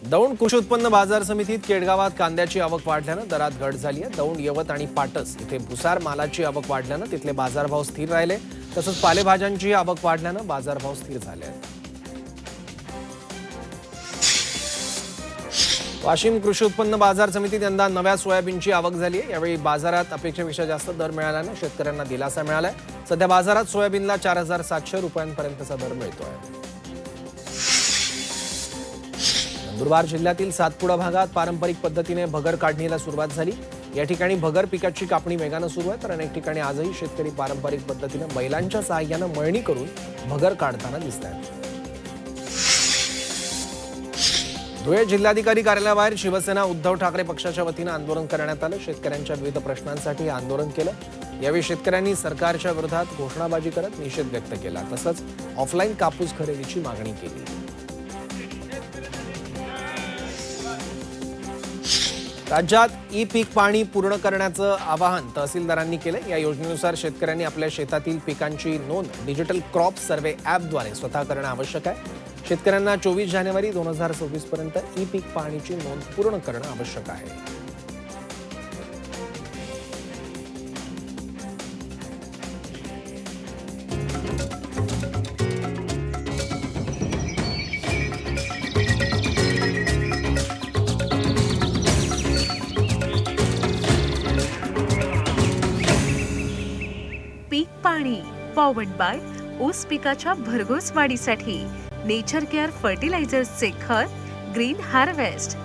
दौंड कृषी उत्पन्न बाजार समितीत केडगावात कांद्याची आवक वाढल्यानं दरात घट झाली आहे। दौंड, यवत आणि पाटस इथे भुसार मालाची आवक वाढल्यानं तिथले बाजारभाव स्थिर राहिले। तसंच पालेभाज्यांची आवक वाढल्यानं बाजारभाव स्थिर झाले आहेत। वाशिम कृषी उत्पन्न बाजार समितीत यंदा नव्या सोयाबीनची आवक झाली आहे। यावेळी बाजारात अपेक्षेपेक्षा जास्त दर मिळाल्यानं शेतकऱ्यांना दिलासा मिळालाय। सध्या बाजारात सोयाबीनला 4700 रुपयांपर्यंतचा दर मिळतोय। नंदुरबार जिल्ह्यातील सातपुडा भागात पारंपरिक पद्धतीने भगर काढणीला सुरुवात झाली। या ठिकाणी भगर पिकाची कापणी वेगानं सुरू आहे, तर अनेक ठिकाणी आजही शेतकरी पारंपरिक पद्धतीने बैलांच्या सहाय्यानं मळणी करून भगर काढताना दिसत आहेत। धुळे जिल्हाधिकारी कार्यालयाबाहेर शिवसेना उद्धव ठाकरे पक्षाच्या वतीनं आंदोलन करण्यात आलं। शेतकऱ्यांच्या विविध प्रश्नांसाठी आंदोलन केलं। यावेळी शेतकऱ्यांनी सरकारच्या विरोधात घोषणाबाजी करत निषेध व्यक्त केला। तसंच ऑफलाईन कापूस खरेदीची मागणी केली। राज्यात ई पीक पाहणी पूर्ण करण्याचं आवाहन तहसीलदारांनी केलं। या योजनेनुसार शेतकऱ्यांनी आपल्या शेतातील पिकांची नोंद डिजिटल क्रॉप सर्व्हे ॲपद्वारे स्वतः करणं आवश्यक आहे। शेतकऱ्यांना 24 जानेवारी 2026 पर्यंत ई पीक पाहणीची नोंद पूर्ण करणं आवश्यक आहे। पीक पाणी पॉवर्ड बाय ऊस पिकाच्या भरघोस वाढीसाठी नेचर केअर फर्टिलायझर्सचे खत ग्रीन हार्वेस्ट।